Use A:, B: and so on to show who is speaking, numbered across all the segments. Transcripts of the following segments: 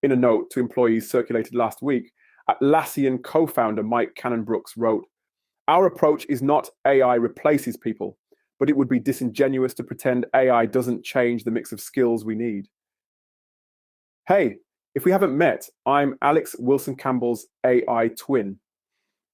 A: In a note to employees circulated last week, Atlassian co-founder Mike Cannon-Brookes wrote, "Our approach is not AI replaces people, but it would be disingenuous to pretend AI doesn't change the mix of skills we need." Hey, if we haven't met, I'm Alex Wilson Campbell's AI twin.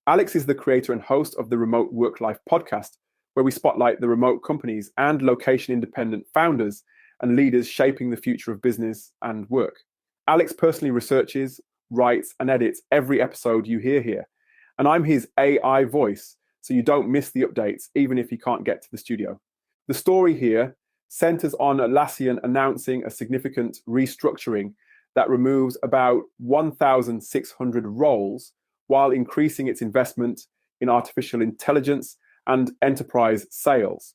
A: Alex is the creator and host of the Remote Work-Life podcast, where we spotlight the remote companies and location-independent founders and leaders shaping the future of business and work. Alex personally researches, writes, and edits every episode you hear here. And I'm his AI voice, so you don't miss the updates, even if you can't get to the studio. The story here centers on Atlassian announcing a significant restructuring that removes about 1,600 roles while increasing its investment in artificial intelligence and enterprise sales.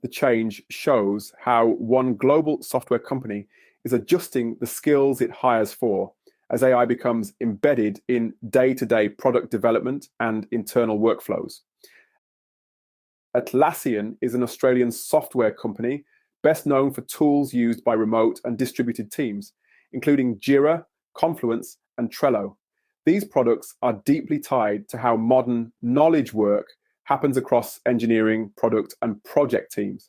A: The change shows how one global software company is adjusting the skills it hires for as AI becomes embedded in day-to-day product development and internal workflows. Atlassian is an Australian software company best known for tools used by remote and distributed teams, including Jira, Confluence, and Trello. These products are deeply tied to how modern knowledge work happens across engineering, product, and project teams.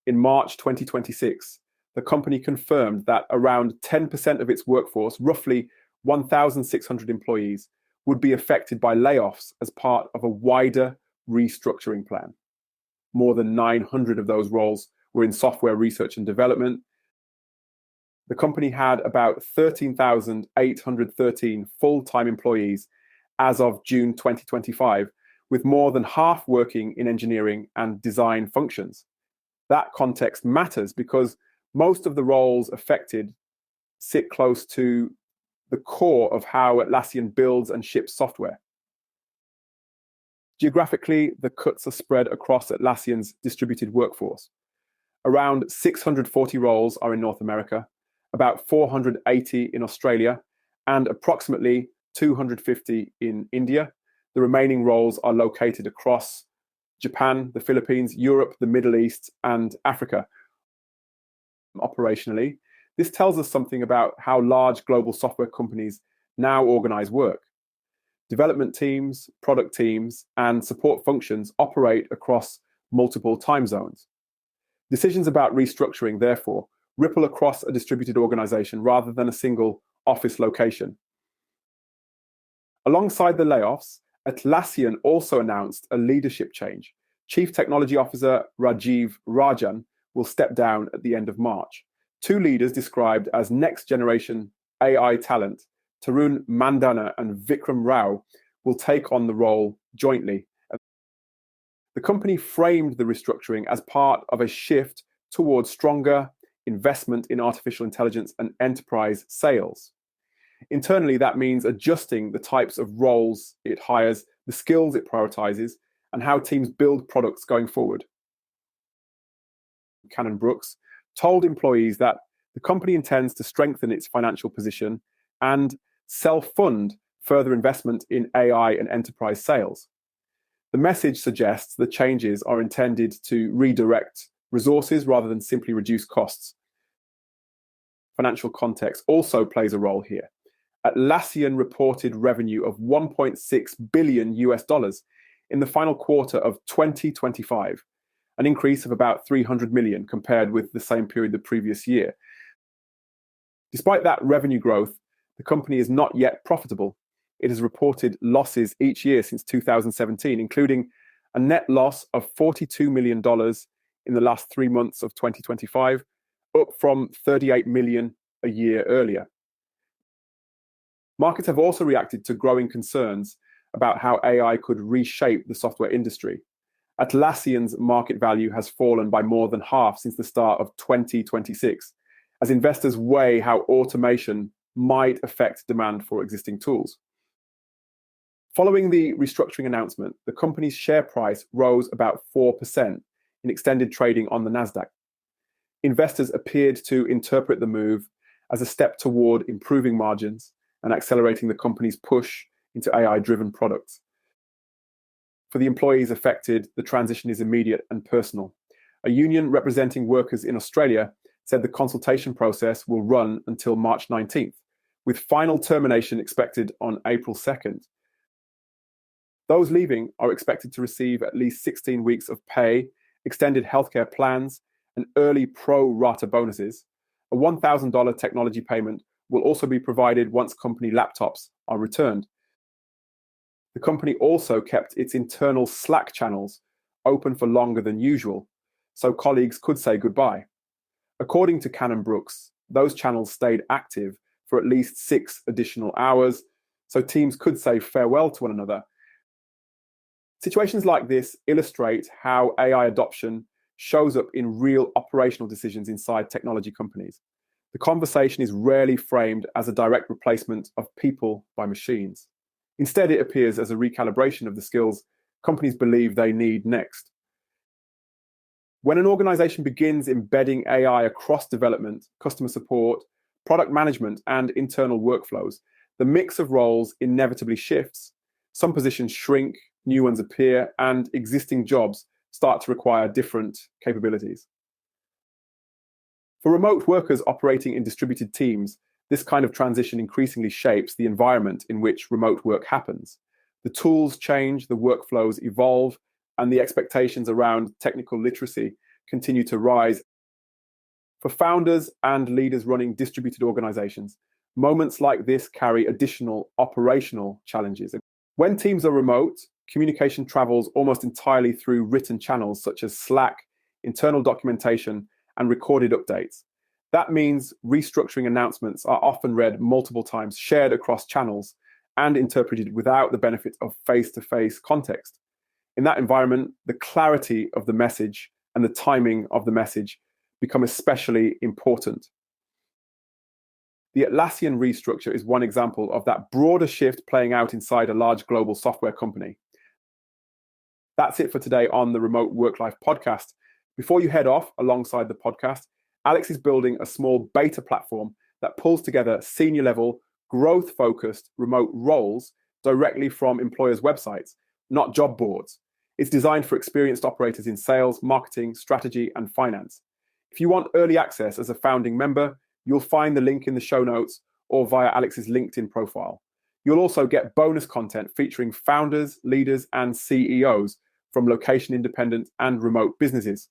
A: In March 2026, the company confirmed that around 10% of its workforce, roughly 1,600 employees, would be affected by layoffs as part of a wider restructuring plan. More than 900 of those roles were in software research and development. The company had about 13,813 full-time employees as of June 2025, with more than half working in engineering and design functions. That context matters because most of the roles affected sit close to the core of how Atlassian builds and ships software. Geographically, the cuts are spread across Atlassian's distributed workforce. Around 640 roles are in North America, about 480 in Australia, and approximately 250 in India. The remaining roles are located across Japan, the Philippines, Europe, the Middle East, and Africa. Operationally, this tells us something about how large global software companies now organize work. Development teams, product teams, and support functions operate across multiple time zones. Decisions about restructuring, therefore, ripple across a distributed organization rather than a single office location. Alongside the layoffs, Atlassian also announced a leadership change. Chief Technology Officer Rajiv Rajan will step down at the end of March. Two leaders described as next-generation AI talent, Tarun Mandana and Vikram Rao, will take on the role jointly. The company framed the restructuring as part of a shift towards stronger investment in artificial intelligence and enterprise sales. Internally, that means adjusting the types of roles it hires, the skills it prioritizes, and how teams build products going forward. Cannon-Brookes told employees that the company intends to strengthen its financial position and self-fund further investment in AI and enterprise sales. The message suggests the changes are intended to redirect resources rather than simply reduce costs. Financial context also plays a role here. Atlassian reported revenue of $1.6 billion in the final quarter of 2025, an increase of about 300 million compared with the same period the previous year. Despite that revenue growth, the company is not yet profitable. It has reported losses each year since 2017, including a net loss of $42 million in the last 3 months of 2025, up from $38 million a year earlier. Markets have also reacted to growing concerns about how AI could reshape the software industry. Atlassian's market value has fallen by more than half since the start of 2026, as investors weigh how automation might affect demand for existing tools. Following the restructuring announcement, the company's share price rose about 4% in extended trading on the Nasdaq. Investors appeared to interpret the move as a step toward improving margins and accelerating the company's push into AI-driven products. For the employees affected, the transition is immediate and personal. A union representing workers in Australia said the consultation process will run until March 19th, with final termination expected on April 2nd. Those leaving are expected to receive at least 16 weeks of pay, extended healthcare plans, and early pro rata bonuses. A $1,000 technology payment will also be provided once company laptops are returned. The company also kept its internal Slack channels open for longer than usual, so colleagues could say goodbye. According to Cannon Brooks, those channels stayed active for at least 6 additional hours, so teams could say farewell to one another. Situations like this illustrate how AI adoption shows up in real operational decisions inside technology companies. The conversation is rarely framed as a direct replacement of people by machines. Instead, it appears as a recalibration of the skills companies believe they need next. When an organization begins embedding AI across development, customer support, product management, and internal workflows, the mix of roles inevitably shifts. Some positions shrink, new ones appear, and existing jobs start to require different capabilities. For remote workers operating in distributed teams, this kind of transition increasingly shapes the environment in which remote work happens. The tools change, the workflows evolve, and the expectations around technical literacy continue to rise. For founders and leaders running distributed organizations, moments like this carry additional operational challenges. When teams are remote, communication travels almost entirely through written channels such as Slack, internal documentation, and recorded updates. That means restructuring announcements are often read multiple times, shared across channels, and interpreted without the benefit of face-to-face context. In that environment, the clarity of the message and the timing of the message become especially important. The Atlassian restructure is one example of that broader shift playing out inside a large global software company. That's it for today on the Remote Work Life podcast. Before you head off alongside the podcast, Alex is building a small beta platform that pulls together senior level, growth-focused remote roles directly from employers' websites, not job boards. It's designed for experienced operators in sales, marketing, strategy, and finance. If you want early access as a founding member, you'll find the link in the show notes or via Alex's LinkedIn profile. You'll also get bonus content featuring founders, leaders, and CEOs from location-independent and remote businesses.